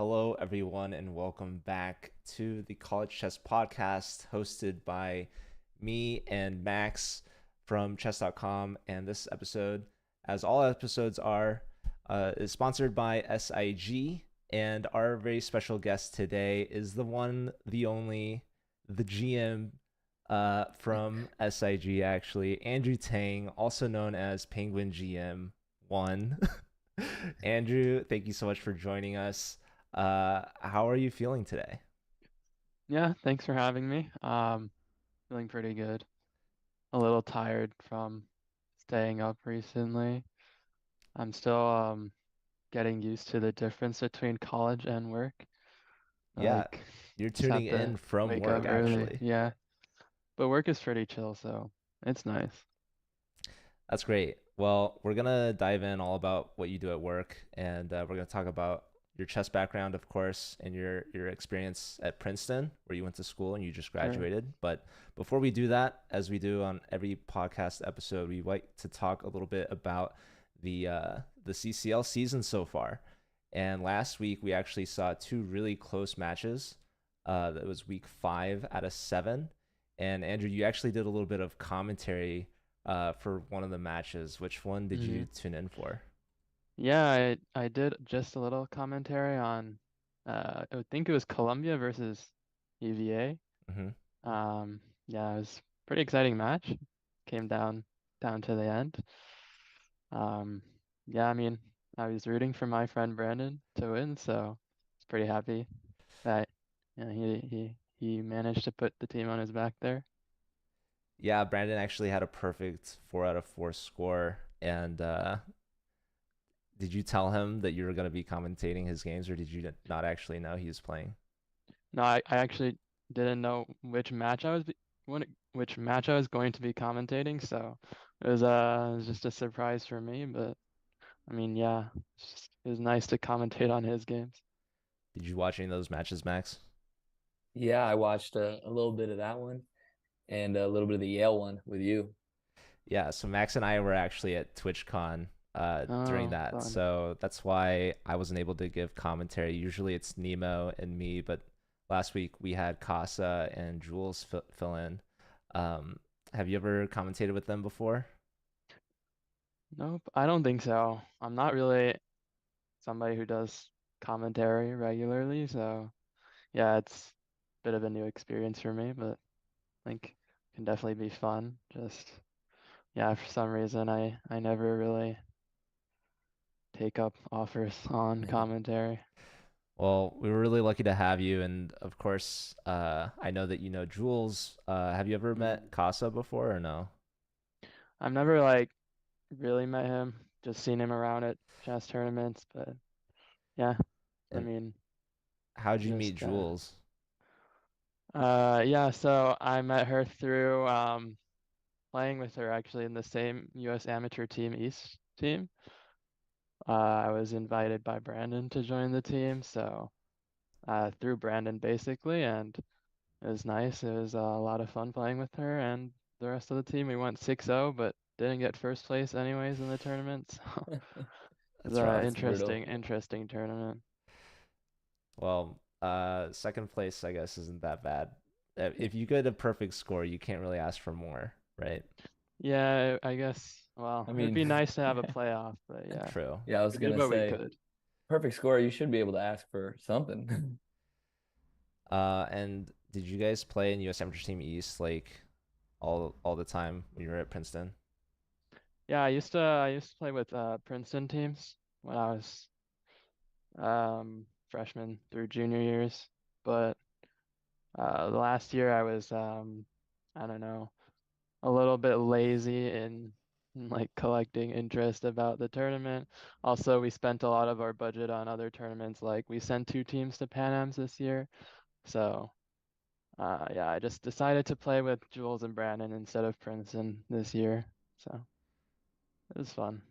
Hello, everyone, and welcome back to the College Chess Podcast hosted by me and Max from chess.com. And this episode, as all episodes are, is sponsored by SIG. And our very special guest today is the one, the only, the GM from SIG, actually, Andrew Tang, also known as Penguin GM1. Andrew, thank you so much for joining us. How are you feeling today? Yeah, thanks for having me. Feeling pretty good. A little tired from staying up recently. I'm still getting used to the difference between college and work. Yeah, Like you're just tuning have in to from wake work, up early. actually. Yeah, but work is pretty chill, so it's nice. That's great. Well, we're gonna dive in all about what you do at work, and we're gonna talk about your chess background, of course, and your experience at Princeton, where you went to school and you just Sure. graduated. But before we do that, as we do on every podcast episode, we like to talk a little bit about the CCL season so far. And last week we actually saw two really close matches. That was week 5 out of 7. And Andrew, you actually did a little bit of commentary for one of the matches. Which one did you hmm tune in for? Yeah, I did just a little commentary on I think it was Columbia versus UVA. Hmm. Yeah, it was pretty exciting match. Came down to the end. Um, yeah, I mean, I was rooting for my friend Brandon to win, so I was pretty happy that he managed to put the team on his back there. Yeah, Brandon actually had a perfect 4 out of 4 score. And did you tell him that you were going to be commentating his games, or did you not actually know he was playing? No, I actually didn't know which match I was going to be commentating, so it was just a surprise for me, but I mean, yeah, it was nice to commentate on his games. Did you watch any of those matches, Max? Yeah, I watched a little bit of that one and a little bit of the Yale one with you. Yeah, so Max and I were actually at TwitchCon during Oh, that. fun. So that's why I wasn't able to give commentary. Usually it's Nemo and me, but last week we had Casa and Jules fill in. Um, have you ever commentated with them before? Nope, I don't think so. I'm not really somebody who does commentary regularly, so yeah, it's a bit of a new experience for me, but I think it can definitely be fun. Just yeah, for some reason I never really take up offers on commentary. Well, we were really lucky to have you, and of course, I know that you know Jules. Have you ever met Mm. Casa before or no? I've never like really met him, just seen him around at chess tournaments, but yeah, I And mean, how'd you meet just Jules? yeah, so I met her through playing with her actually in the same US Amateur Team East team. I was invited by Brandon to join the team, so through Brandon basically, and it was nice. It was a lot of fun playing with her and the rest of the team. We went 6-0, but didn't get first place anyways in the tournament. So it was That's a rough. That's brutal. interesting tournament. Well, second place, I guess, isn't that bad. If you get a perfect score, you can't really ask for more, right? Yeah, I guess. Well, I it'd mean, be nice to have a playoff, but yeah, True. yeah, I was we did gonna what we say could. perfect score. You should be able to ask for something. And did you guys play in US Amateur Team East like all the time when you were at Princeton? Yeah, I used to play with Princeton teams when I was freshman through junior years, but the last year I was I don't know, a little bit lazy in like collecting interest about the tournament. Also, we spent a lot of our budget on other tournaments, like we sent two teams to Pan Am's this year. So yeah, I just decided to play with Jules and Brandon instead of Princeton this year. So it was fun.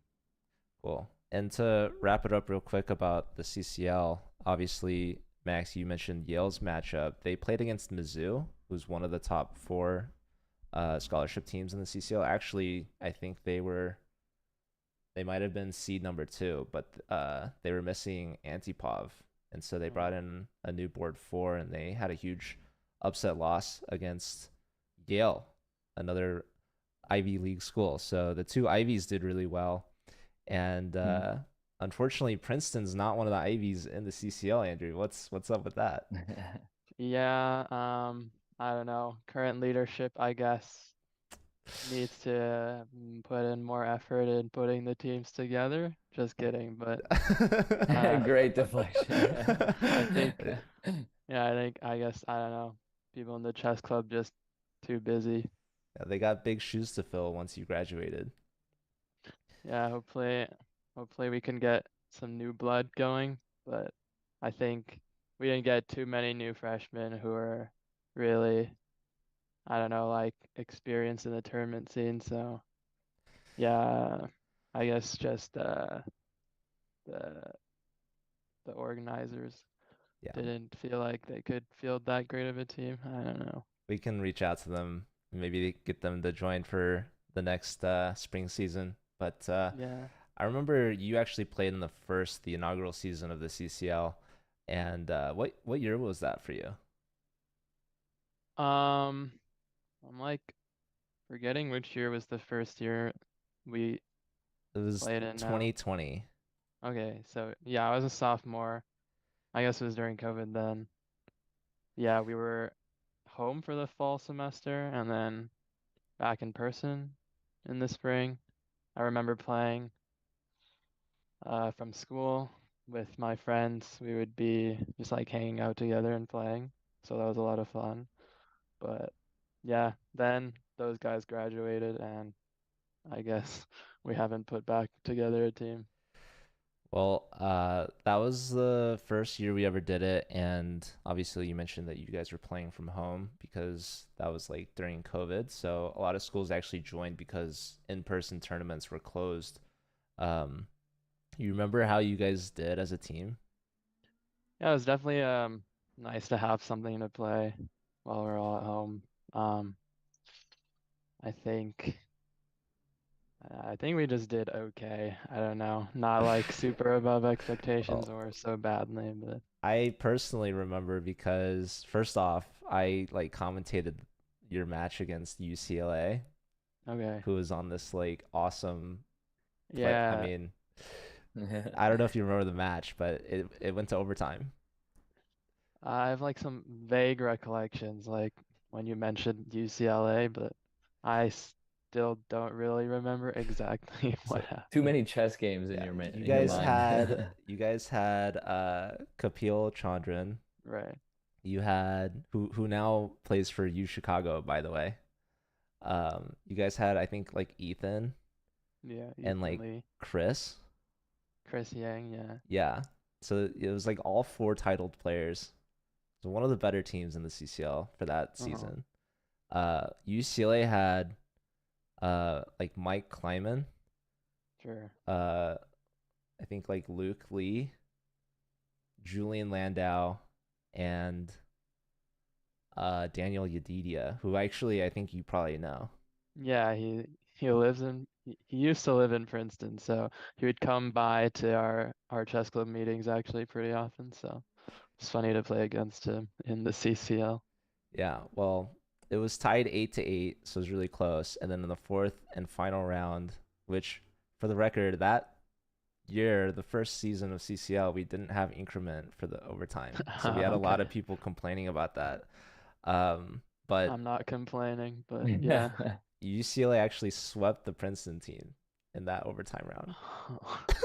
Cool. And to wrap it up real quick about the CCL, obviously, Max, you mentioned Yale's matchup. They played against Mizzou, who's one of the top four scholarship teams in the CCL. Actually, I think they might have been seed number 2, but they were missing Antipov. and so they brought in a new board four, and they had a huge upset loss against Yale, another Ivy League school. So the two Ivies did really well, and unfortunately, Princeton's not one of the Ivies in the CCL. Andrew, what's up with that? Yeah, I don't know. Current leadership, I guess, needs to put in more effort in putting the teams together. Just kidding, but Great deflection. I think, I guess, I don't know. People in the chess club just too busy. Yeah, they got big shoes to fill once you graduated. Yeah, hopefully we can get some new blood going, but I think we didn't get too many new freshmen who are really, I don't know, like experienced in the tournament scene. So yeah, I guess just the the organizers Yeah, didn't feel like they could field that great of a team. I don't know. we can reach out to them, maybe get them to join for the next spring season. But Yeah. I remember you actually played in the inaugural season of the CCL, and what year was that for you? I'm like forgetting which year was the first year we It was played in now. 2020. Okay, so yeah, I was a sophomore. I guess it was during COVID then. Yeah, we were home for the fall semester and then back in person in the spring. I remember playing from school with my friends. We would be just like hanging out together and playing. So that was a lot of fun. But yeah, then those guys graduated and I guess we haven't put back together a team. Well, that was the first year we ever did it, and obviously you mentioned that you guys were playing from home because that was like during COVID. So a lot of schools actually joined because in-person tournaments were closed. Um, you remember how you guys did as a team? Yeah, it was definitely nice to have something to play while we're all at home. Um, I think I think we just did okay. I don't know, not like super above expectations Well, or so badly, but I personally remember because first off, I like commentated your match against UCLA, okay. who was on this like awesome play. I Yeah, mean, I don't know if you remember the match, but it went to overtime. I have like some vague recollections, like when you mentioned UCLA, but I still don't really remember exactly So what Too happened. many chess games yeah, in your mind. you guys had Kapil Chandran. Right. You had who now plays for U Chicago, by the way. You guys had I think like Ethan Yeah, and Ethan like Lee, Chris. Chris Yang, yeah. Yeah. So it was like all four titled players. So one of the better teams in the CCL for that Uh-huh. season. UCLA had like Mike Kleiman, Sure. uh I think like Luke Lee, Julian Landau, and Daniel Yedidia, who actually I think you probably know. Yeah, he lives in he used to live in Princeton, so he would come by to our chess club meetings actually pretty often, so it's funny to play against him in the CCL. Yeah, well, it was tied 8-8, so it was really close. And then in the fourth and final round, which for the record, that year, the first season of CCL, we didn't have increment for the overtime. So we had a lot Okay. of people complaining about that. But I'm not complaining, but yeah. UCLA actually swept the Princeton team in that overtime round.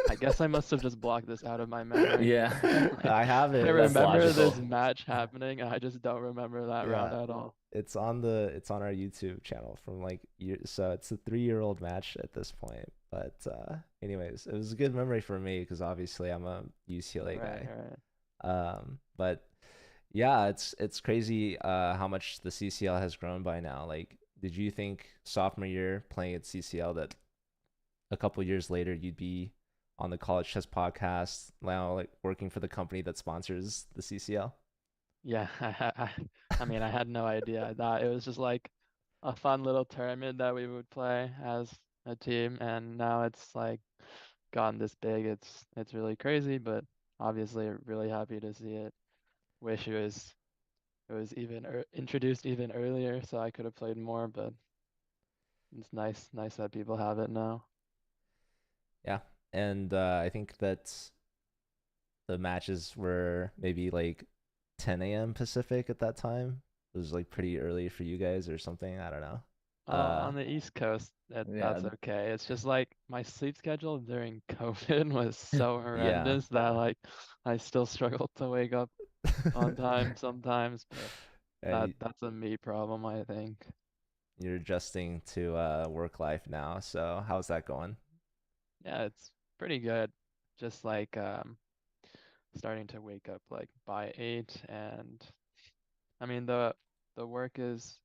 I guess I must have just blocked this out of my memory. Yeah, Like, I have I it. that's remember this logical. match happening, I just don't remember that round Yeah, at all. it's on our YouTube channel from like years. So it's a 3-year-old match at this point. But anyways, it was a good memory for me because obviously I'm a UCLA Right, guy. right. But yeah, it's crazy how much the CCL has grown by now. Like, did you think sophomore year playing at CCL that a couple years later you'd be on the College Chess podcast now, like working for the company that sponsors the CCL? Yeah, I mean, I had no idea. I thought it was just like a fun little tournament that we would play as a team, and now it's like gotten this big. It's really crazy, but obviously really happy to see it. Wish it was even introduced even earlier so I could have played more, but it's nice that people have it now. Yeah. And I think that the matches were maybe like 10 a.m. Pacific at that time. It was like pretty early for you guys or something. I don't know. On the East Coast, Yeah. that's okay. It's just like my sleep schedule during COVID was so Yeah. horrendous that like I still struggle to wake up on time sometimes, but And that's a me problem, I think. you're adjusting to work life now. So how's that going? Yeah, it's pretty good. Just like starting to wake up like by 8, and I mean the work is,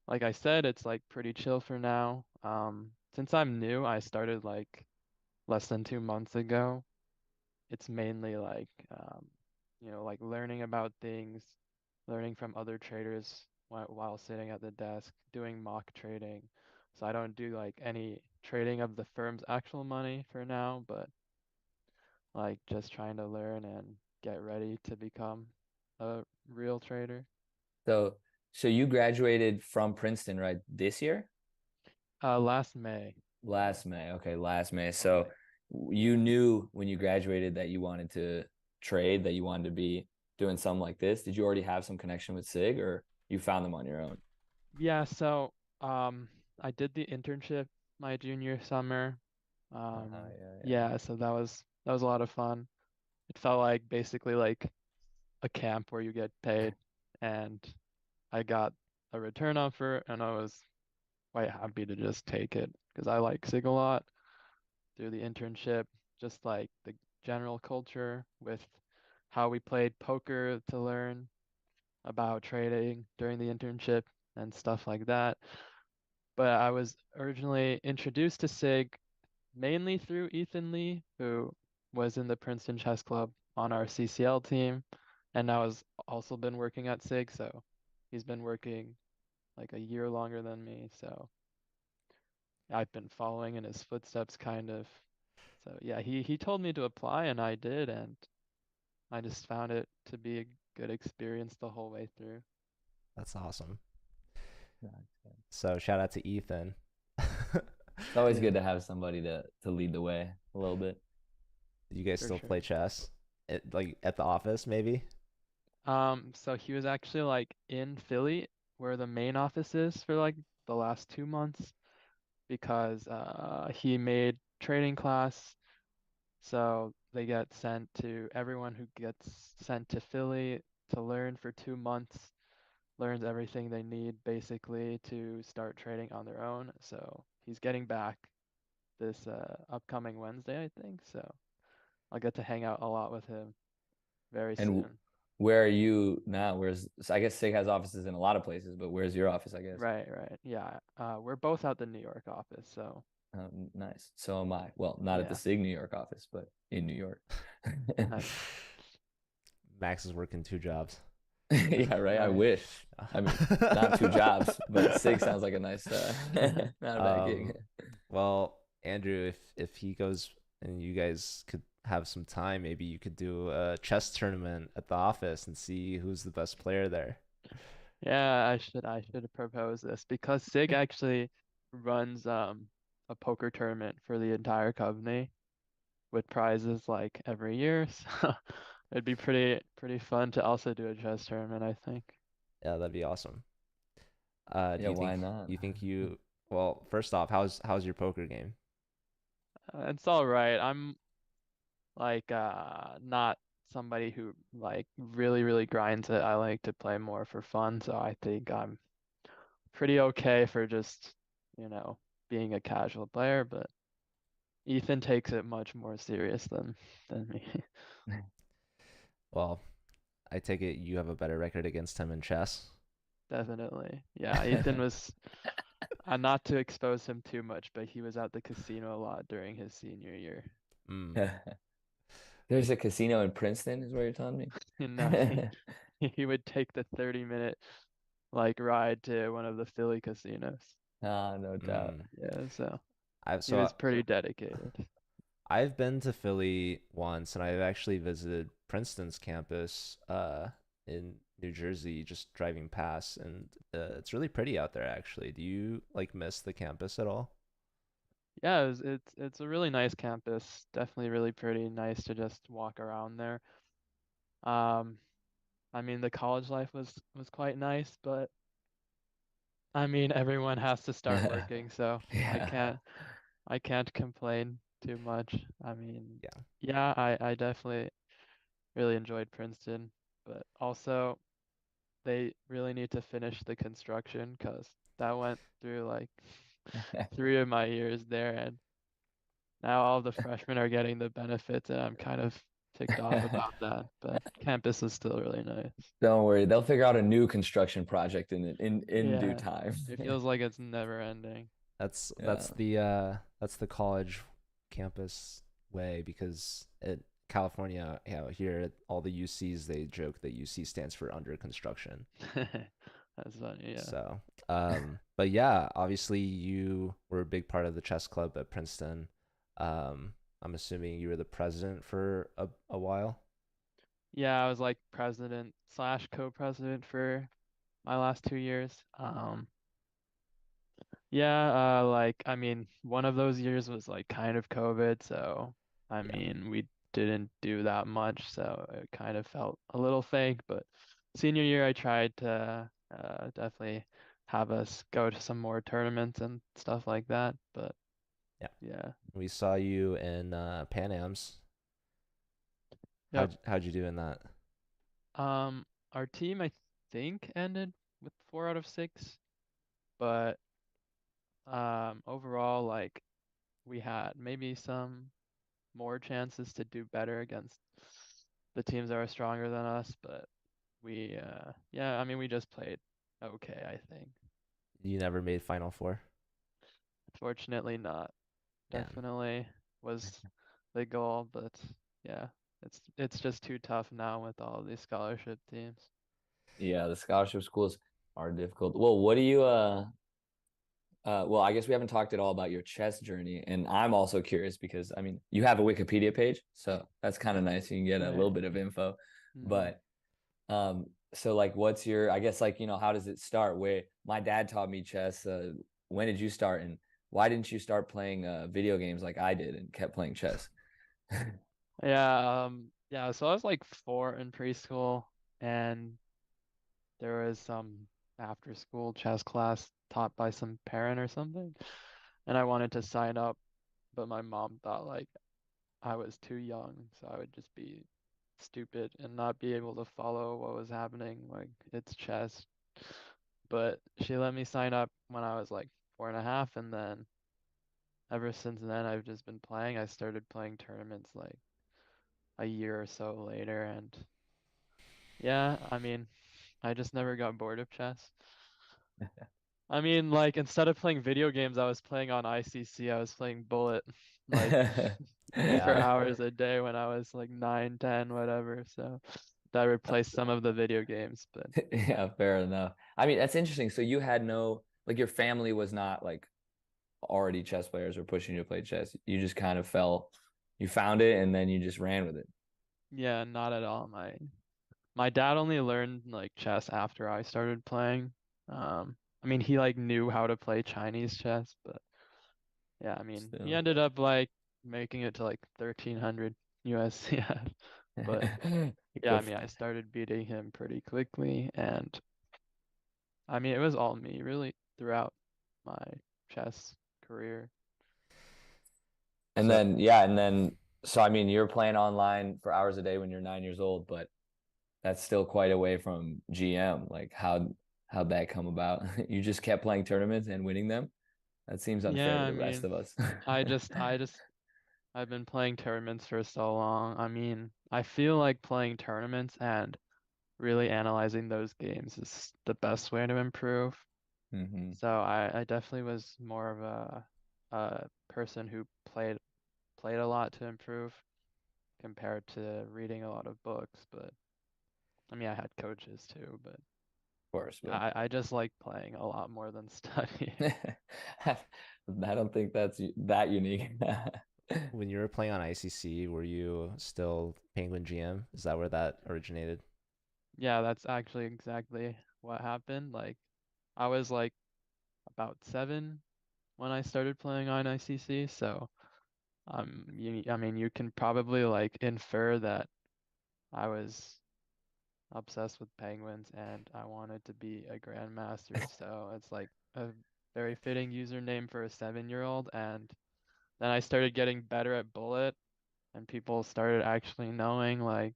like I said, it's like pretty chill for now. Since I'm new, I started like less than 2 months ago. It's mainly like like learning about things, learning from other traders while sitting at the desk, doing mock trading. So I don't do like any trading of the firm's actual money for now, but like just trying to learn and get ready to become a real trader. So so you graduated from Princeton, right? This year? Last May. Yeah, Last May. Okay, last May. oh So May. you knew when you graduated that you wanted to trade, that you wanted to be doing something like this. Did you already have some connection with SIG, or you found them on your own? Yeah, so I did the internship my junior summer. Yeah. Yeah, so that was a lot of fun. It felt like basically like a camp where you get paid, and I got a return offer and I was quite happy to just take it because I like SIG a lot through the internship, just like the general culture with how we played poker to learn about trading during the internship and stuff like that. But I was originally introduced to SIG mainly through Ethan Lee, who was in the Princeton Chess Club on our CCL team, and now has also been working at SIG, so he's been working like a year longer than me, so I've been following in his footsteps kind of. So yeah, he told me to apply and I did, and I just found it to be a good experience the whole way through. That's awesome. Nice. So shout out to Ethan. It's always Yeah, good to have somebody to lead the way a little bit. You guys for still play sure. chess? Like at the office, maybe? So he was actually like in Philly where the main office is for like the last 2 months because he made trading class. So they get sent to everyone who gets sent to Philly to learn for 2 months, learns everything they need basically to start trading on their own. So he's getting back this upcoming Wednesday, I think. So I'll get to hang out a lot with him very And soon. where are you now? Where's so I guess SIG has offices in a lot of places, but where's your office, I guess? Right, right. Yeah. We're both at the New York office, so Nice. So am I. Well, not at the yeah, SIG New York office, but in New York. nice. Max is working two jobs. Yeah, right. I Right. wish. I mean, not two jobs, but SIG sounds like a nice, not a bad gig. um, well, Andrew, if he goes and you guys could have some time, maybe you could do a chess tournament at the office and see who's the best player there. Yeah, I should propose this because SIG actually runs a poker tournament for the entire company with prizes like every year. So it'd be pretty fun to also do a chess tournament, I think. Yeah, that'd be awesome. Do Yeah, you why think not? well, first off, how's your poker game? It's all right. I'm like not somebody who like really grinds it. I like to play more for fun, so I think I'm pretty okay for just, you know, being a casual player, but Ethan takes it much more serious than me. Well, I take it you have a better record against him in chess. Definitely. Yeah, Ethan was not to expose him too much, but he was at the casino a lot during his senior year. Mm. There's a casino in Princeton, is what you're telling You know, he me? he would take the 30-minute like ride to one of the Philly casinos. Ah, no doubt. Mm. Yeah, so I he so was pretty dedicated. I've been to Philly once, and I've actually visited Princeton's campus in New Jersey, just driving past, and it's really pretty out there actually. Do you like miss the campus at all? Yeah, it's a really nice campus. Definitely really pretty, nice to just walk around there. Um, I mean, the college life was quite nice, but I mean, everyone has to start working, so Yeah. I can't complain too much. I mean, Yeah. yeah, I definitely really enjoyed Princeton, but also they really need to finish the construction because that went through like 3 of my years there, and now all the freshmen are getting the benefits, and I'm kind of ticked off about that. But campus is still really nice. Don't worry, they'll figure out a new construction project in due Yeah, time. it feels like it's never ending. That's Yeah. that's the college campus way because it California, here all the UCs they joke that UC stands for under construction. That's funny, yeah. So, but yeah, obviously you were a big part of the chess club at Princeton. I'm assuming you were the president for a while. Yeah, I was like president slash co-president for my last 2 years. Yeah, like I mean, one of those years was like kind of COVID, so I Yeah. mean, we didn't do that much, so it kind of felt a little fake, but senior year I tried to definitely have us go to some more tournaments and stuff like that, but Yeah. yeah. We saw you in Pan Am's. Yep. How'd you do in that? Um, our team I think ended with 4 out of 6, but overall like we had maybe some more chances to do better against the teams that are stronger than us, but yeah, I mean we just played okay, I think. You never made Final Four? Fortunately not. Damn. Definitely was the goal, but yeah, it's just too tough now with all these scholarship teams. Yeah, the scholarship schools are difficult. Well, what do you well, I guess we haven't talked at all about your chess journey, and I'm also curious because I mean, you have a Wikipedia page, so that's kind of nice. You can get a little Right. bit of info. Hmm. But so like what's your I guess like, how does it start? Where my dad taught me chess. When did you start and why didn't you start playing video games like I did and kept playing chess? Yeah, so I was like 4 in preschool, and there was some after school chess class taught by some parent or something, and I wanted to sign up, but my mom thought like I was too young, so I would just be stupid and not be able to follow what was happening. Like it's chess. But she let me sign up when I was like 4.5, and then ever since then I've just been playing. I started playing tournaments like a year or so later, and yeah, I mean, I just never got bored of chess. I mean, like instead of playing video games, I was playing on ICC. I was playing Bullet like for Yeah. hours a day when I was like 9, 10, whatever. So that replaced some of the video games, but Yeah, fair enough. I mean, that's interesting. So you had no like your family was not like already chess players or pushing you to play chess. You just kind of you found it and then you just ran with it. yeah, not at all. My dad only learned like chess after I started playing. I mean, he like knew how to play Chinese chess, but yeah, I mean, he Still. ended up like making it to like 1300 USCF. But yeah, I Good. mean, I started beating him pretty quickly, and I mean, it was all me really throughout my chess career. And So then yeah, and then so I mean, you're playing online for hours a day when you're 9 years old, but that's still quite away from GM. Like how'd that come about? You just kept playing tournaments and winning them? That seems unfair Yeah, to I the rest mean, of us. I've been playing tournaments for so long. I mean, I feel like playing tournaments and really analyzing those games is the best way to improve. Hmm. So I definitely was more of a person who played a lot to improve compared to reading a lot of books. But I mean, I had coaches too, but Of course, yeah, but I just like playing a lot more than studying. I don't think that's that unique. when you were playing on ICC, were you still Penguin GM? Is that where that originated? Yeah, that's actually exactly what happened. Like, I was like about 7 when I started playing on ICC, so I mean, you can probably like infer that I was obsessed with penguins and I wanted to be a grandmaster. So it's like a very fitting username for a 7-year-old. And then I started getting better at bullet, and people started actually knowing like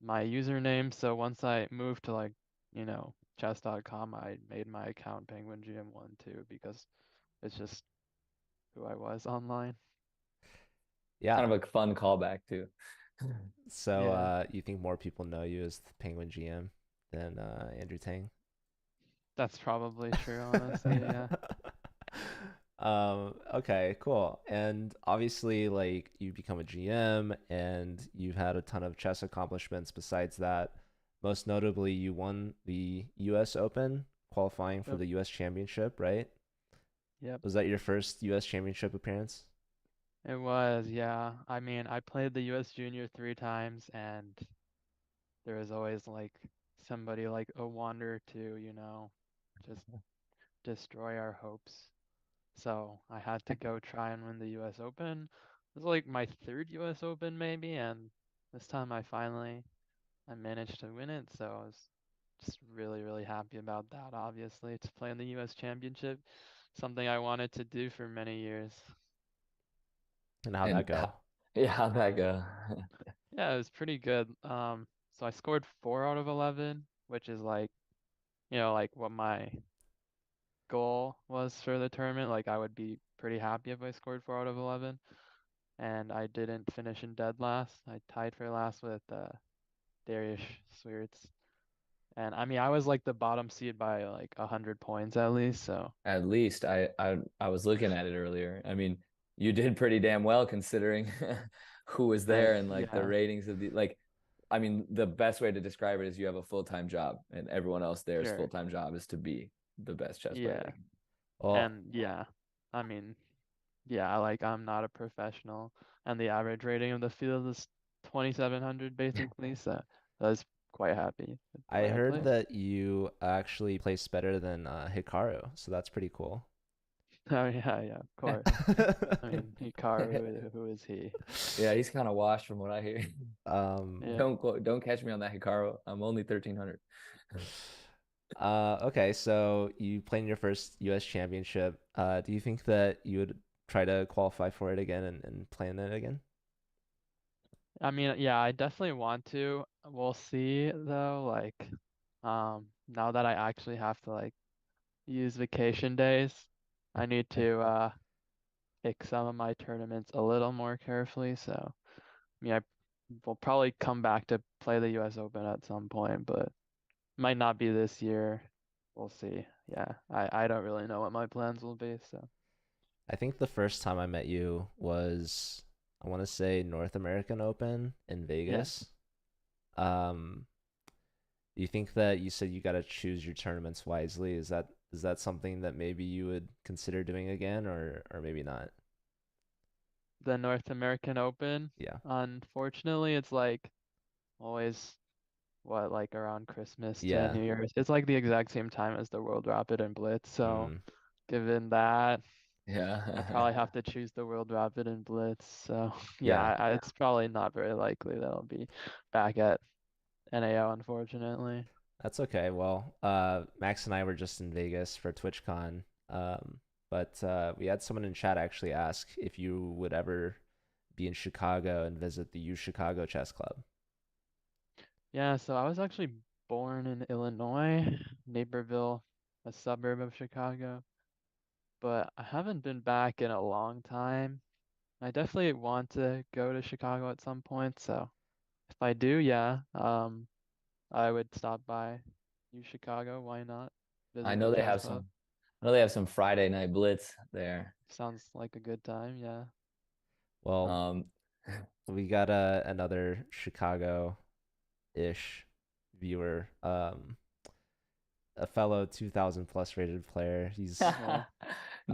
my username. So once I moved to like, chess.com, I made my account Penguin GM1 too, because it's just who I was online. Yeah. Kind of a fun callback too. So Yeah, you think more people know you as the Penguin GM than Andrew Tang? that's probably true, honestly. Yeah. Okay, cool. And obviously, like you become a GM and you've had a ton of chess accomplishments besides that. Most notably, you won the US Open, qualifying for Yep. the US Championship, right? Yep. Was that your first US Championship appearance? It was, yeah. I mean, I played the US Junior 3 times, and there was always like somebody like a wander to, just destroy our hopes. So I had to go try and win the US Open. It was like my third US Open maybe, and this time I managed to win it. So I was just really, really happy about that, obviously, to play in the US Championship, something I wanted to do for many years. And how'd that And go? yeah, how'd that go? Yeah, it was pretty good. So I scored 4 out of 11, which is like, like what my goal was for the tournament. Like I would be pretty happy if I scored 4 out of 11, and I didn't finish in dead last. I tied for last with Darius Sweerts. And I mean, I was like the bottom seed by like 100 points at least, so At least I was looking at it earlier. I mean, you did pretty damn well considering who was there and like the yeah, ratings of the like I mean, the best way to describe it is you have a full-time job and everyone else there's sure. full-time job is to be the best chess player they Yeah. can. Well, And yeah, I mean, yeah, like I'm not a professional, and the average rating of the field is 2,700 basically, so I was quite happy with the I way I heard played. that you actually placed better than Hikaru, so that's pretty cool. Oh yeah, yeah, of course. I mean, Hikaru, who is he? Yeah, he's kind of washed from what I hear. Um, Yeah. Don't catch me on that, Hikaru. I'm only 1300. okay, so you played in your first US championship. Do you think that you would try to qualify for it again and play in it again? I mean, yeah, I definitely want to. We'll see though, like, now that I actually have to like use vacation days, I need to pick some of my tournaments a little more carefully. So, I mean, I will probably come back to play the US Open at some point, but might not be this year. We'll see. Yeah, I don't really know what my plans will be, so I think the first time I met you was, I want to say North American Open in yeah. Vegas. Um, do you think that you said you got to choose your tournaments wisely? Is that something that maybe you would consider doing again or maybe not? The North American Open, Yeah. unfortunately, it's like always what, like around Christmas to Yeah. New Year's. It's like the exact same time as the World Rapid and Blitz. So Mm, given that, I Yeah. probably have to choose the World Rapid and Blitz. So yeah, yeah. it's probably not very likely that I'll be back at NAO, unfortunately. That's okay. Well, Max and I were just in Vegas for TwitchCon. But we had someone in chat actually ask if you would ever be in Chicago and visit the U Chicago Chess Club. Yeah, so I was actually born in Illinois, Naperville, a suburb of Chicago, but I haven't been back in a long time. I definitely want to go to Chicago at some point, so if I do, yeah, I would stop by U Chicago. Why not? I Visit the know they chess have club. some I know they have some Friday night blitz there. Sounds like a good time, yeah. Well, Um we got another Chicago-ish viewer, a fellow 2000 plus rated player. He's Well,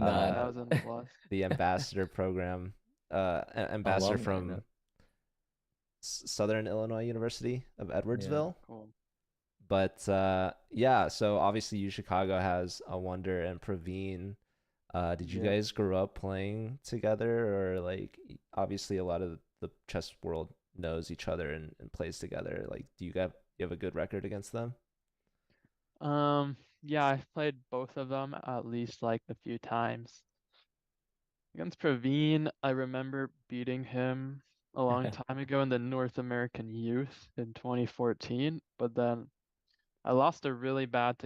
uh, 9. 2000 plus. the ambassador program. ambassador Alumni, no? from Southern Illinois University of Yeah. Edwardsville. Cool. But yeah, so obviously U Chicago has a Wonder and Praveen. Did you Yep. guys grow up playing together, or like obviously a lot of the chess world knows each other and plays together. Like, you have a good record against them? Yeah, I've played both of them at least like a few times. Against Praveen, I remember beating him a long time ago in the North American Youth in 2014, but then I lost a really bad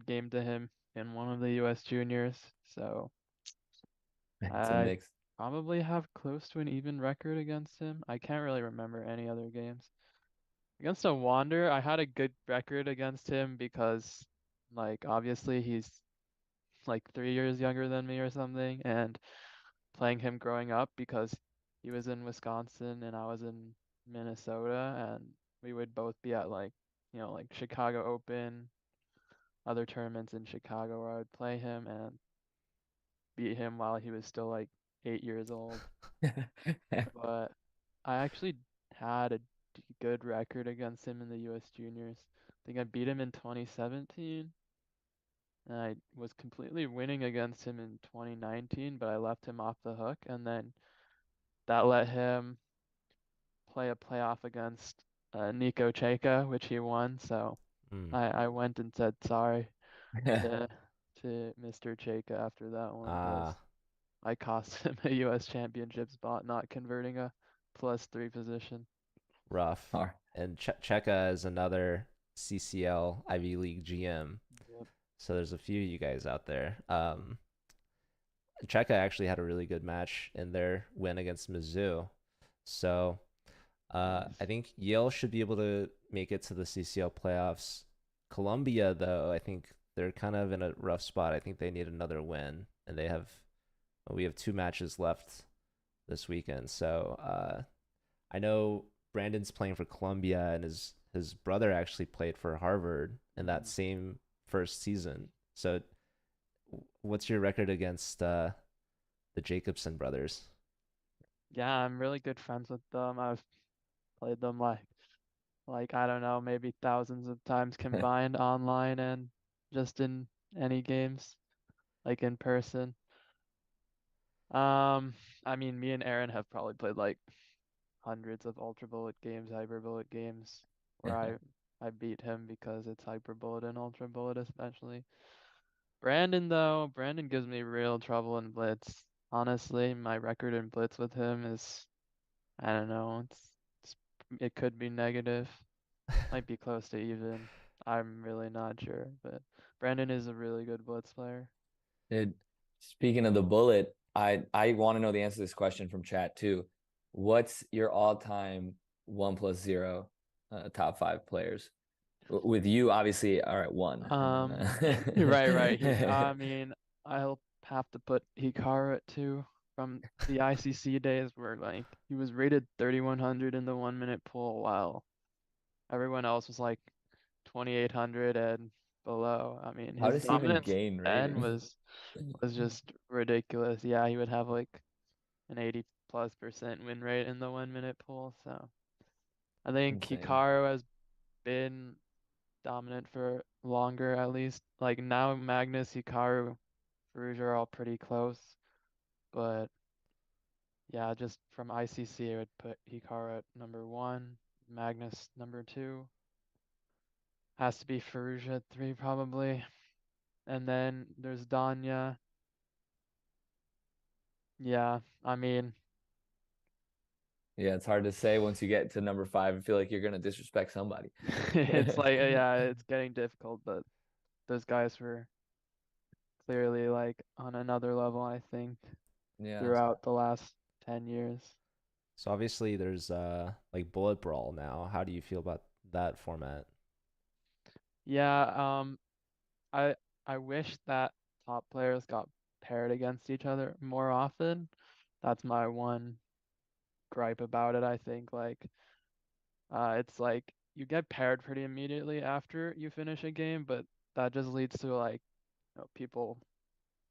game to him in one of the US juniors, so It's a I mix. probably have close to an even record against him. I can't really remember any other games. Against a Wander, I had a good record against him because like obviously he's like 3 years younger than me or something, and playing him growing up because he was in Wisconsin and I was in Minnesota, and we would both be at like, like Chicago Open, other tournaments in Chicago where I would play him and beat him while he was still like 8 years old. But I actually had a good record against him in the US Juniors. I think I beat him in 2017. And I was completely winning against him in 2019, but I left him off the hook, and then that let him play a playoff against Nico Cheka, which he won. So Hmm. I went and said sorry to Mr. Cheka after that one because Ah, I cost him a US championship spot not converting a +3 position. rough. Or And Cheka is another CCL Ivy League GM. Yep. So there's a few of you guys out there. Cheka actually had a really good match in their win against Mizzou. So I Nice. think Yale should be able to make it to the CCL playoffs. Columbia, though, I think they're kind of in a rough spot. I think they need another win, and we have two matches left this weekend. So I know Brandon's playing for Columbia, and his brother actually played for Harvard in that Mhm. same first season. So what's your record against the Jacobson brothers? Yeah, I'm really good friends with them. I've played them like I don't know, maybe thousands of times combined online and just in any games, like in person. Um, I mean, me and Aaron have probably played like hundreds of Ultra Bullet games, Hyper Bullet games, where I beat him because it's Hyper Bullet and Ultra Bullet especially. Brandon though, Brandon gives me real trouble in Blitz. Honestly, my record in Blitz with him is, I don't know, it's it could be negative. Might be close to even. I'm really not sure, but Brandon is a really good Blitz player. Dude, speaking of the bullet, I want to know the answer to this question from chat too. What's your all-time 1+0 top five players? With you, obviously, are at one. Um, right. I mean, I'll have to put Hikaru at two from the ICC days where like he was rated 3100 in the 1 minute pool while everyone else was like 2800 and below. I mean, How his does he even dominance gain then rating? was just ridiculous. Yeah, he would have like an 80+% win rate in the 1 minute pool. So I think Insane. Hikaru has been dominant for longer at least. Like now Magnus, Hikaru, Rouge are all pretty close. But yeah, just from ICC I would put Hikaru at number one, Magnus number two. Has to be Farouja at three probably. And then there's Danya. Yeah, I mean, Yeah, it's hard to say once you get to number five and feel like you're gonna disrespect somebody. it's like, yeah, it's getting difficult, but those guys were clearly like on another level, I think, Yeah. throughout the last 10 years. So obviously there's like bullet brawl now. How do you feel about that format? Yeah, I I wish that top players got paired against each other more often. That's my one gripe about it, I think. Like, it's like you get paired pretty immediately after you finish a game, but that just leads to like, people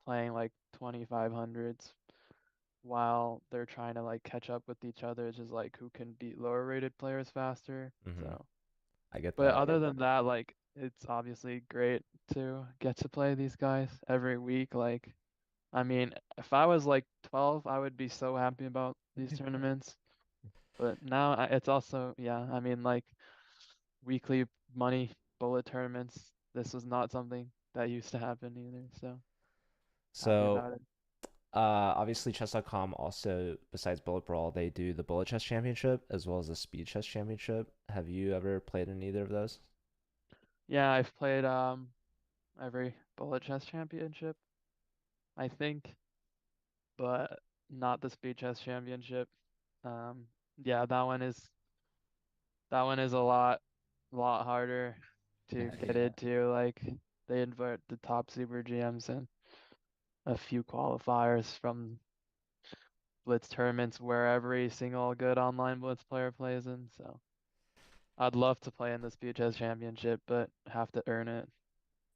playing like 2500s while they're trying to like catch up with each other. It's just like who can beat lower rated players faster. Hmm. So, I get but that. other than that, like it's obviously great to get to play these guys every week. Like, I mean, if I was like 12, I would be so happy about these tournaments. But now it's also, yeah, I mean, like weekly money bullet tournaments. This was not something that used to happen either. So happy So, about it. obviously, chess.com also, besides Bullet Brawl, they do the Bullet Chess Championship as well as the Speed Chess Championship. Have you ever played in either of those? Yeah, I've played every bullet chess championship, I think, but not the speed chess championship. Um, yeah, that one is a lot harder to get Yeah. into. Like they invite the top super GMs and a few qualifiers from Blitz tournaments where every single good online Blitz player plays in. So I'd love to play in the speed chess championship, but have to earn it.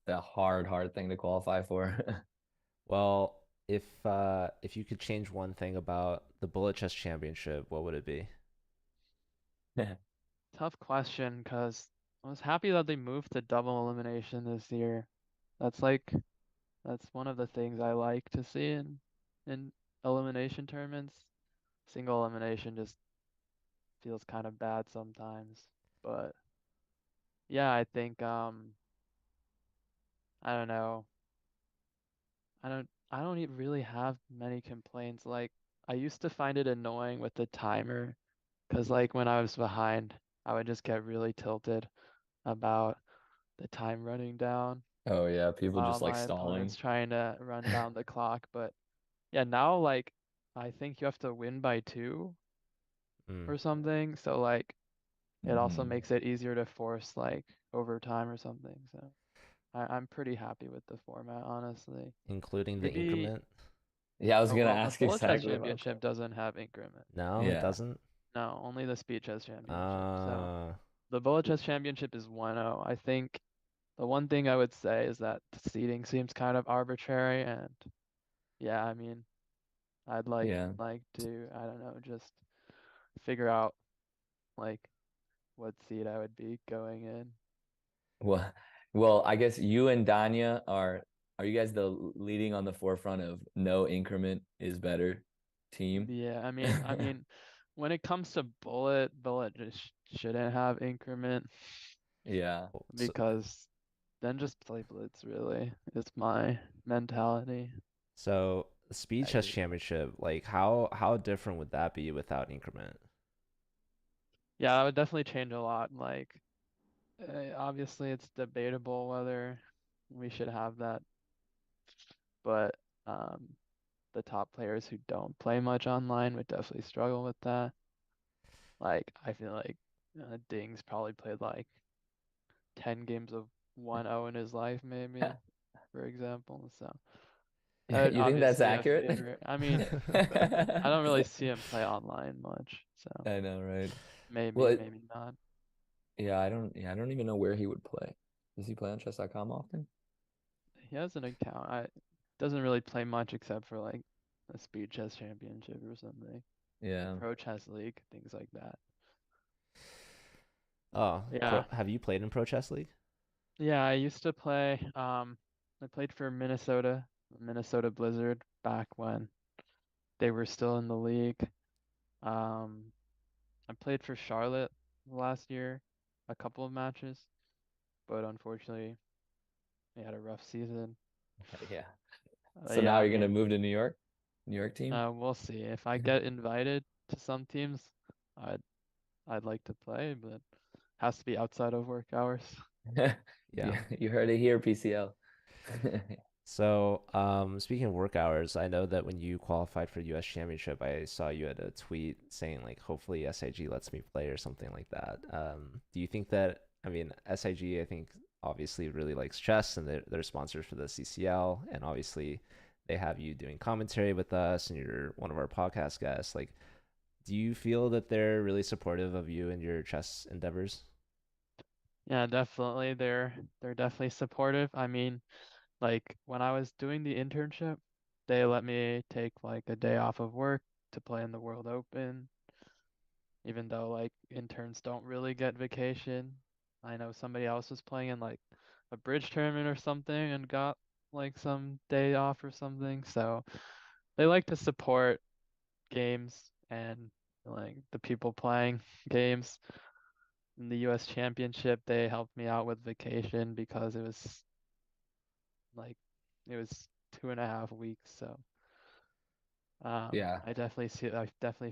The hard thing to qualify for. Well, if you could change one thing about the Bullet Chess Championship, what would it be? Tough question, because I was happy that they moved to double elimination this year. That's like that's one of the things I like to see in elimination tournaments. Single elimination just feels kind of bad sometimes. But yeah, I think I don't know. I don't really have many complaints. Like I used to find it annoying with the timer, because like when I was behind, I would just get really tilted about the time running down Oh yeah, people while just like my opponent's stalling. trying to run down the clock. But yeah, now like I think you have to win by two Mm. or something. So like it also Hmm. makes it easier to force like overtime or something. So I'm pretty happy with the format, honestly. Including the Maybe, increment? Yeah, I was oh gonna well, the ask Bullet Chess exactly about Championship doesn't have increment. No, it yeah. doesn't. No, only the Speed Chess Championship. So Uh, the Bullet Chess Championship is 1-0. I think the one thing I would say is that the seeding seems kind of arbitrary, and yeah, I mean, I'd like Yeah. like to, I don't know, just figure out like what seed I would be going in. Well, well, I guess you and Danya are you guys the leading on the forefront of no increment is better team? Yeah, I mean, when it comes to bullet just shouldn't have increment Yeah. so, because then just play blitz really. It's my mentality. so the Speed I Chess agree. Championship, like how different would that be without increment? Yeah, that would definitely change a lot. Like, obviously, it's debatable whether we should have that, but um, the top players who don't play much online would definitely struggle with that. Like, I feel like Ding's probably played like 10 games of 1-0 in his life, maybe, for example. So that would You think that's obviously be a accurate? favor. I mean, I don't really see him play online much, so I know, right? Well, maybe, maybe not. yeah, I don't even know where he would play. Does he play on chess.com often? He has an account. I doesn't really play much except for like a speed chess championship or something, the Yeah. pro chess league, things like that. Oh, Yeah. have you played in Pro Chess League? Yeah, I used to play I played for Minnesota Blizzard back when they were still in the league. Um I played for Charlotte last year, a couple of matches, but unfortunately they had a rough season. Yeah. So Yeah, now I you're gonna mean, move to New York? New York team? we'll see. If I get invited to some teams, I'd I'd like to play, but has to be outside of work hours. Yeah. Yeah, you heard it here, PCL. So, speaking of work hours, I know that when you qualified for the US Championship, I saw you had a tweet saying like, hopefully SIG lets me play or something like that. Do you think that, I mean, SIG, I think obviously really likes chess and they're sponsors for the CCL, and obviously they have you doing commentary with us and you're one of our podcast guests. Like, do you feel that they're really supportive of you and your chess endeavors? Yeah, definitely. They're definitely supportive. I mean, like when I was doing the internship, they let me take like a day off of work to play in the World Open, even though like interns don't really get vacation. I know somebody else was playing in like a bridge tournament or something and got like some day off or something. So they like to support games and like the people playing games. In the US Championship, they helped me out with vacation because like it was 2.5 weeks. So Yeah. I definitely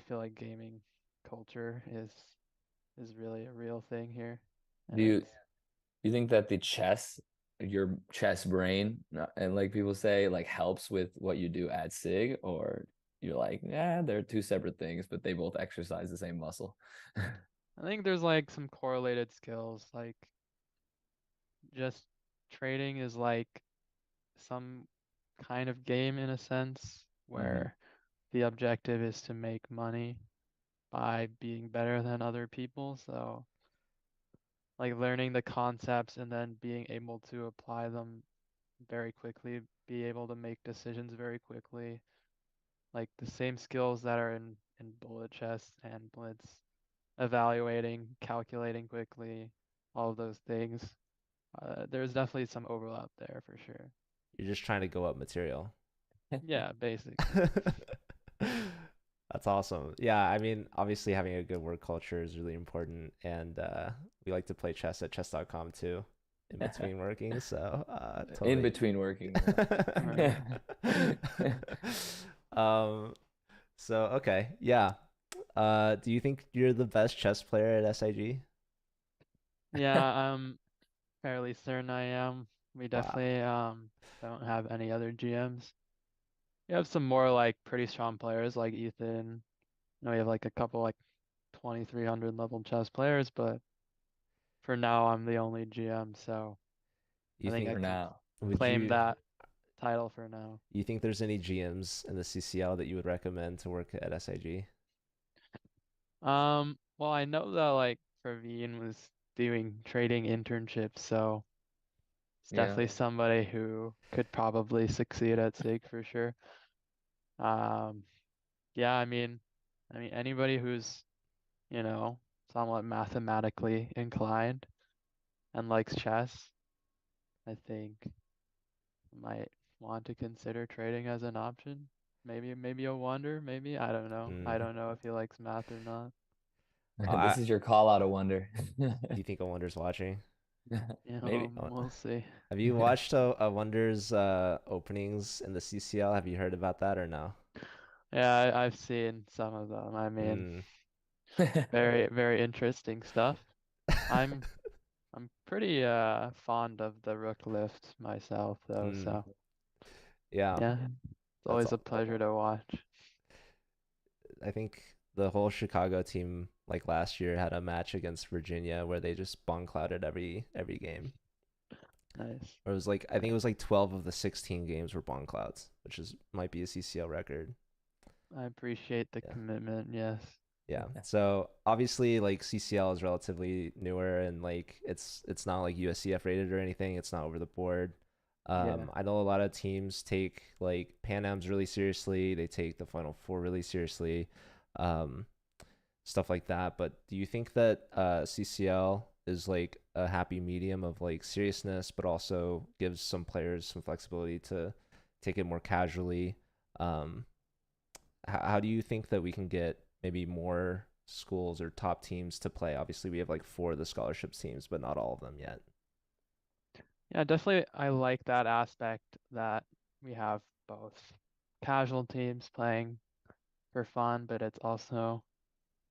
feel like gaming culture is really a real thing here. Do And you it's you think that the chess, your chess brain, and like people say, like helps with what you do at SIG, or you're like, yeah, they're two separate things, but they both exercise the same muscle. I think there's like some correlated skills, like just trading is like some kind of game in a sense Hmm. where the objective is to make money by being better than other people. So like learning the concepts and then being able to apply them very quickly, be able to make decisions very quickly, like the same skills that are in bullet chess and blitz, evaluating, calculating quickly, all of those things. There's definitely some overlap there for sure. You're just trying to go up material. Yeah, basically. That's awesome. Yeah, I mean, obviously having a good work culture is really important, and we like to play chess at chess.com too, in between working. So In totally. between working, yeah. Right. um. So okay, yeah. Do you think you're the best chess player at SIG? Yeah, I'm fairly certain I am. We Wow. definitely don't have any other GMs. We have some more like pretty strong players like Ethan. You know, we have like a couple like 2300 level chess players, but for now I'm the only GM, so I You think I For think can now. would claim you that title for now. you think there's any GMs in the CCL that you would recommend to work at SIG? Well, I know that like Praveen was doing trading internships, so it's Yeah. definitely somebody who could probably succeed at SIG for sure. Um, yeah, I mean anybody who's, you know, somewhat mathematically inclined and likes chess, I think might want to consider trading as an option. Maybe a wonder, maybe. I don't know. I Mm. don't know if he likes math or not. I This is your call out of wonder. You think a Wonder's watching? You Maybe. know, Uh, we'll see. Have you watched a Wonder's openings in the CCL? Have you heard about that or no? Yeah, I've seen some of them. I mean, Mm. very, very interesting stuff. I'm I'm pretty fond of the Rook lift myself though, Mm. so Yeah, yeah, it's that's always a all. pleasure to watch. I think the whole Chicago team like last year had a match against Virginia where they just bong clouded every game. Nice. Or it was like I think it was like 12 of the 16 games were bong clouds, which is might be a CCL record. I appreciate the Yeah. commitment, yes. Yeah. So obviously like CCL is relatively newer and like it's not like USCF rated or anything. It's not over the board. Yeah. I know a lot of teams take like Pan Am's really seriously. They take the Final Four really seriously, um, stuff like that. But do you think that CCL is like a happy medium of like seriousness, but also gives some players some flexibility to take it more casually? Um, how do you think that we can get maybe more schools or top teams to play? Obviously, we have like four of the scholarships teams, but not all of them yet. Yeah, definitely I like that aspect that we have both casual teams playing for fun, but it's also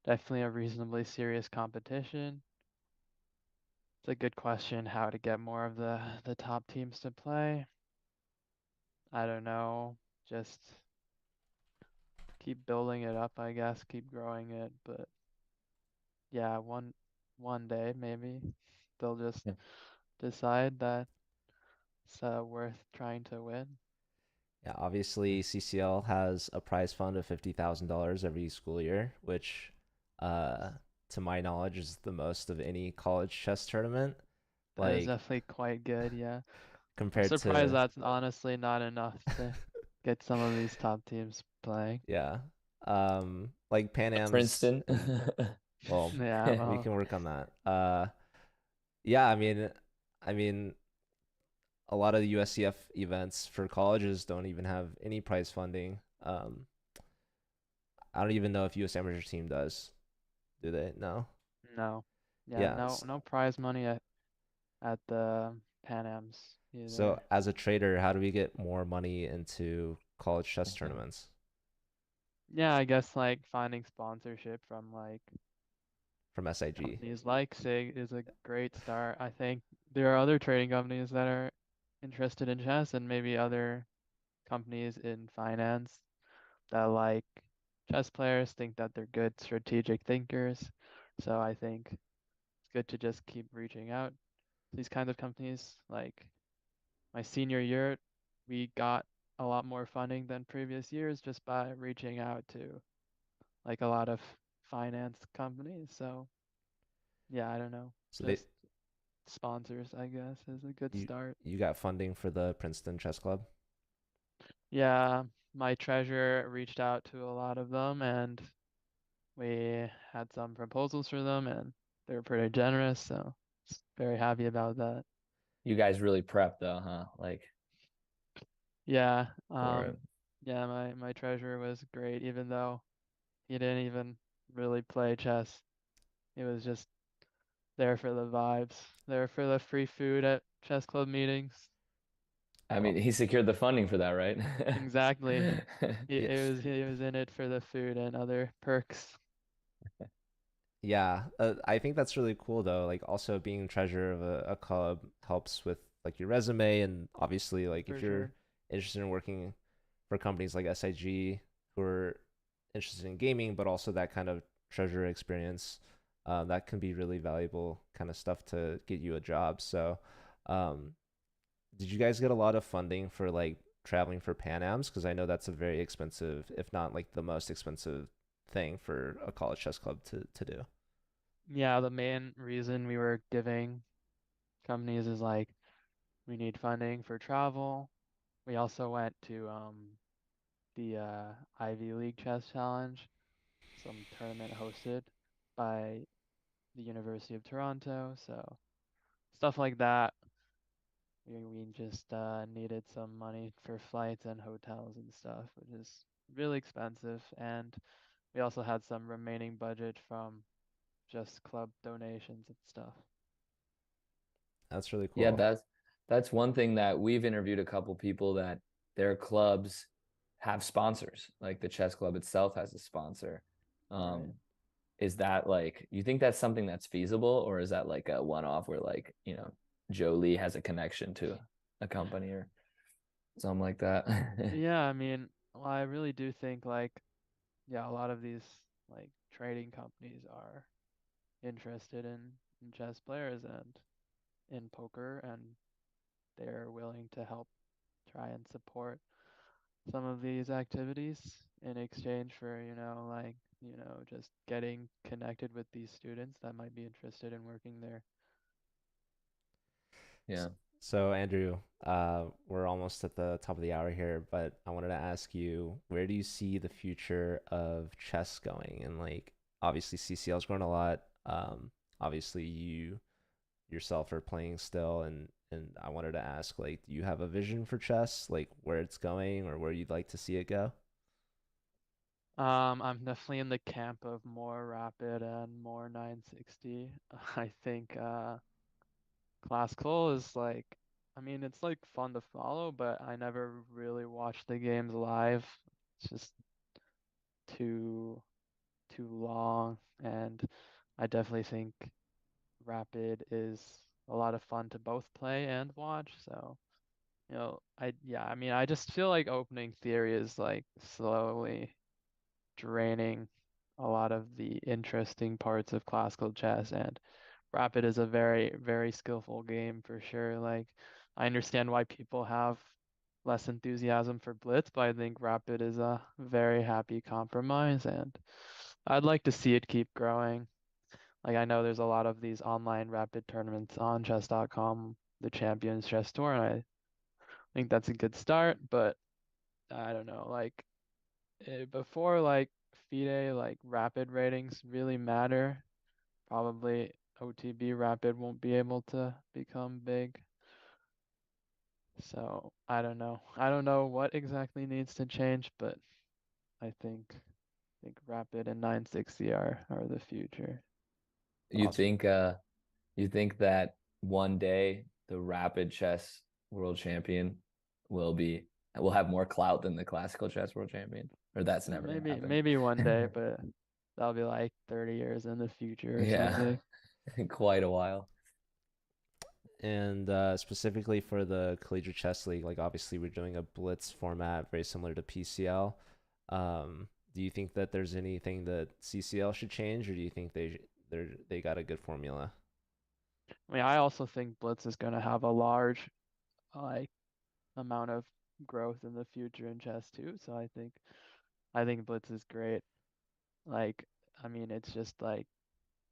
definitely a reasonably serious competition. It's a good question how to get more of the top teams to play. I don't know, just keep building it up, I guess, keep growing it, but yeah, one day maybe they'll just Yeah. decide that it's worth trying to win. Yeah, obviously CCL has a prize fund of $50,000 every school year, which, uh, to my knowledge, is the most of any college chess tournament. That is Like definitely quite good, yeah. I'm compared surprised to that's honestly not enough to get some of these top teams playing. Yeah. Like Pan Am's Princeton. and well, Yeah, we well, can work on that. Yeah, I mean a lot of the USCF events for colleges don't even have any prize funding. I don't even know if US Amateur Team does. Do they? No. no. Yeah, Yeah. no prize money at the Pan Ams So either. as a trader, how do we get more money into college chess tournaments Yeah, I guess like finding sponsorship from like from SIG? companies like SIG is a great start. I think there are other trading companies that are interested in chess and maybe other companies in finance that like chess players, think that they're good strategic thinkers. So I think it's good to just keep reaching out to these kinds of companies. Like my senior year, we got a lot more funding than previous years just by reaching out to like a lot of finance companies. So yeah, I don't know. So they Just sponsors, I guess, is a good you start. you got funding for the Princeton Chess Club? Yeah, my treasurer reached out to a lot of them and we had some proposals for them and they were pretty generous, so very happy about that. You guys really prepped though, huh? Like Yeah, for it. yeah, my treasurer was great, even though he didn't even really play chess. He was just there for the vibes, there for the free food at chess club meetings. I Well, mean, he secured the funding for that, right? Exactly. yeah, He was in it for the food and other perks, yeah. I think that's really cool though. Like also being treasurer of a club helps with like your resume and obviously like if for you're sure. interested in working for companies like SIG who are interested in gaming, but also that kind of treasurer experience, that can be really valuable kind of stuff to get you a job. So, um, did you guys get a lot of funding for like traveling for Pan Ams? Because I know that's a very expensive, if not like the most expensive thing for a college chess club to do. Yeah, the main reason we were giving companies is like we need funding for travel. We also went to the Ivy League Chess Challenge, some tournament hosted by the University of Toronto. So stuff like that. We just needed some money for flights and hotels and stuff, which is really expensive. And we also had some remaining budget from just club donations and stuff. That's really Yeah, cool. that's one thing that we've interviewed a couple people that their clubs have sponsors. Like the chess club itself has a sponsor. Right. Um, is that like you think that's something that's feasible, or is that like a one-off where like, Joe Lee has a connection to a company or something like that? Yeah, I mean, well, I really do think like, yeah, a lot of these like trading companies are interested in chess players and in poker, and they're willing to help try and support some of these activities in exchange for, like, just getting connected with these students that might be interested in working there. Yeah. So, Andrew, we're almost at the top of the hour here, but I wanted to ask you, where do you see the future of chess going? And like, obviously, CCL's grown a lot. Obviously, you yourself are playing still, and I wanted to ask, like, do you have a vision for chess, like where it's going or where you'd like to see it go? I'm definitely in the camp of more rapid and more 960. I think classical is like, I mean, it's like fun to follow, but I never really watched the games live. It's just too too long, and I definitely think rapid is a lot of fun to both play and watch. So, I mean, I just feel like opening theory is like slowly draining a lot of the interesting parts of classical chess, and rapid is a very, very skillful game for sure. Like, I understand why people have less enthusiasm for blitz, but I think rapid is a very happy compromise, and I'd like to see it keep growing. Like, I know there's a lot of these online rapid tournaments on chess.com, the Champions Chess Tour, and I think that's a good start, but I don't know, like before like FIDE, like rapid ratings really matter. Probably OTB rapid won't be able to become big. So I don't know. I don't know what exactly needs to change, but I think rapid and 960 are the future. You Awesome. think you think that one day the rapid chess world champion will be will have more clout than the classical chess world champion? Or that's never gonna Maybe one day, happen? but that'll be like 30 years in the future or Yeah, something. quite a while. And specifically for the Collegiate Chess League, like obviously we're doing a blitz format very similar to PCL. Do you think that there's anything that CCL should change, or do you think they got a good formula? I mean, I also think Blitz is going to have a large like amount of growth in the future in chess too. So I think Blitz is great. Like, I mean, it's just like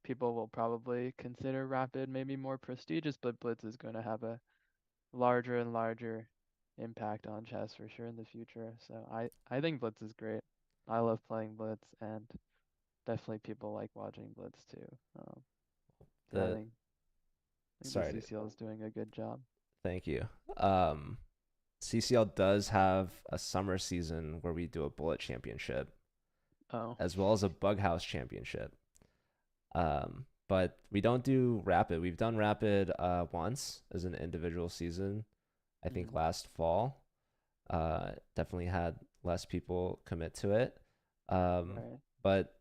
people will probably consider Rapid maybe more prestigious, but Blitz is going to have a larger and larger impact on chess for sure in the future. So I think Blitz is great. I love playing Blitz, and definitely people like watching Blitz too. Yeah, The I think the Sorry, CCL is doing a good job. thank you. Um, CCL does have a summer season where we do a bullet championship Oh, as well as a bug house championship. But we don't do rapid. We've done rapid once as an individual season, I think mm, last fall. Definitely had less people commit to it. Um, right. but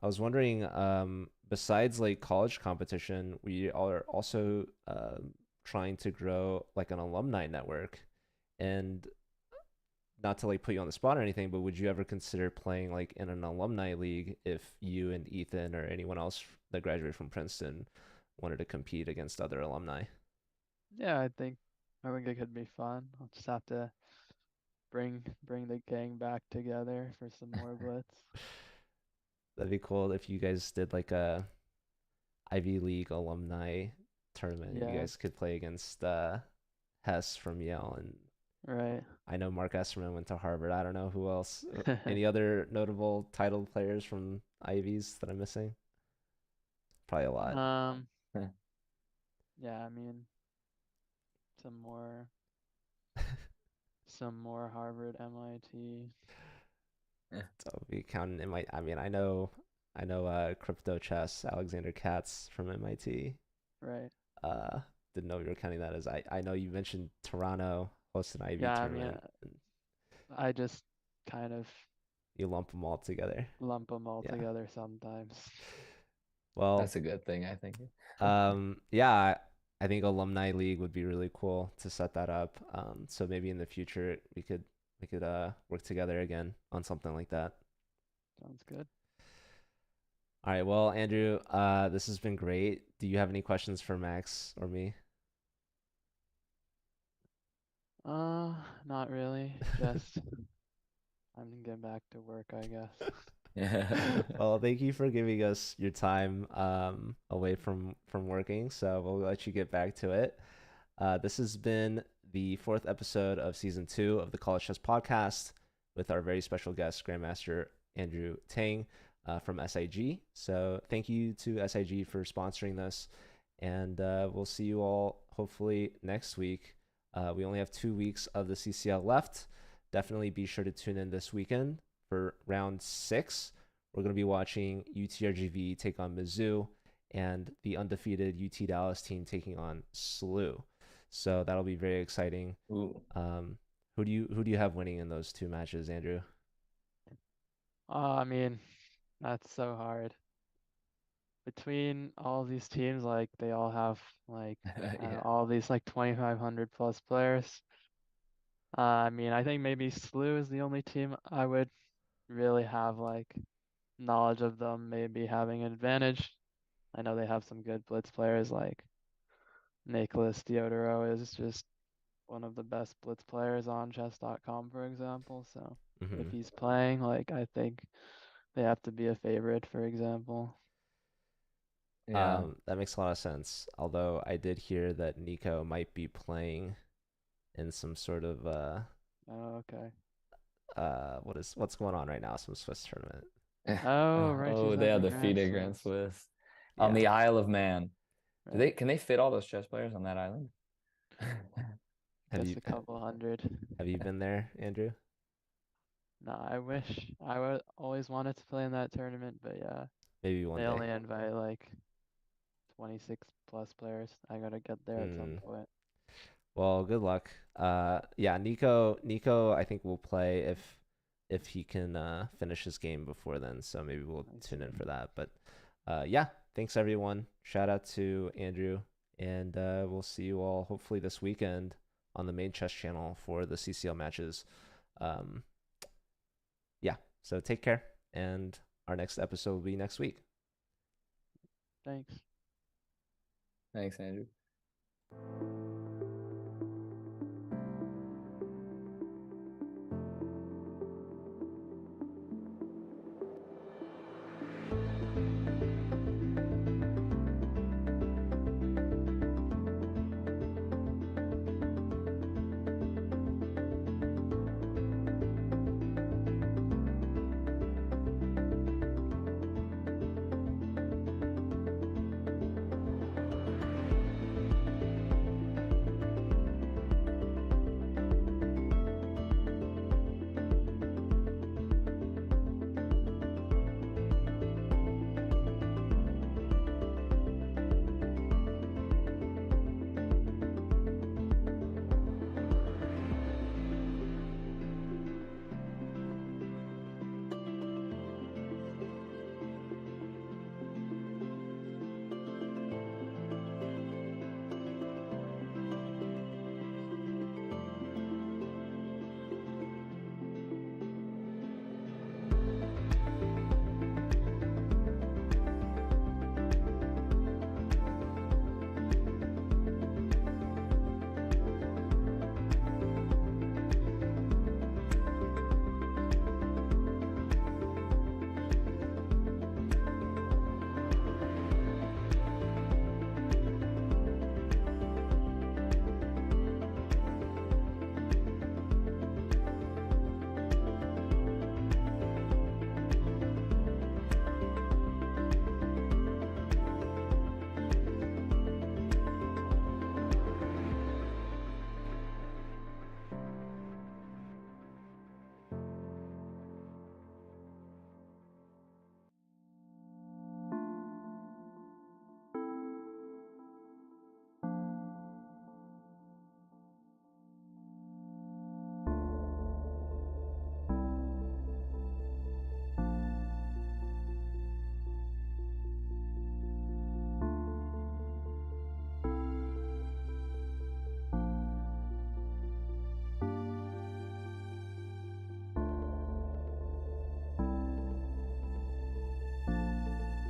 I was wondering, besides like college competition, we are also trying to grow like an alumni network. And not to like put you on the spot or anything, but would you ever consider playing like in an alumni league if you and Ethan or anyone else that graduated from Princeton wanted to compete against other alumni? Yeah, I think it could be fun. I'll just have to bring the gang back together for some more Blitz. That'd be cool if you guys did like a Ivy League alumni tournament. You Yeah, guys could play against Hess from Yale, and right. I know Mark Esterman went to Harvard. I don't know who else. Any other notable title players from Ivies that I'm missing? Probably a lot. Um, yeah, I mean some more Harvard, MIT, So we counting in my. I mean, I know, crypto chess. Alexander Katz from MIT. right. Uh, didn't know you were counting that as. I know you mentioned Toronto hosts an Ivy Yeah, I mean, tournament. And I just kind of you lump them all together. lump them all Yeah. together sometimes. Well, That's a good thing, I think. yeah, I think alumni league would be really cool to set that up. So maybe in the future we could work together again on something like that. Sounds good. All right, well, Andrew, this has been great. Do you have any questions for Max or me? Not really. Just I'm gonna get back to work, I guess. Well, thank you for giving us your time away from working. So we'll let you get back to it. This has been the fourth episode of season 2 of the College Chess Podcast with our very special guest, Grandmaster Andrew Tang from SIG. So thank you to SIG for sponsoring this, and we'll see you all hopefully next week. We only have 2 weeks of the CCL left. Definitely be sure to tune in this weekend for round 6. We're going to be watching UTRGV take on Mizzou and the undefeated UT Dallas team taking on SLU. So that'll be very exciting. Ooh. Who do you have winning in those 2 matches, Andrew? I mean, that's so hard. Between all these teams, like they all have like Yeah. all these like 2,500 plus players. I mean, I think maybe SLU is the only team I would really have like knowledge of them maybe having an advantage. I know they have some good blitz players like Nicholas Diodoro is just one of the best blitz players on chess.com, for example. So if Mm-hmm. he's playing, like I think they have to be a favorite, for example. Yeah. That makes a lot of sense. Although I did hear that Nico might be playing in some sort of Oh, okay. What's going on right now? Some Swiss tournament. Oh, right. Oh, She's they on have the the Grand FIDE Grand Slams. Swiss on Yeah. the Isle of Man. Right. Can they fit all those chess players on that island? Have Guess you a couple hundred. have you been there, Andrew? No, I wish I would always wanted to play in that tournament, but yeah, Maybe one they day. only invite like 26 plus players. I gotta get there at some point. Well, good luck. Yeah, Nico, I think will play if he can finish his game before then. So maybe we'll I tune in see. for that. But yeah, thanks everyone. Shout out to Andrew, and we'll see you all hopefully this weekend on the main chess channel for the CCL matches. Um, yeah, so take care, and our next episode will be next week. Thanks. Thanks, Andrew.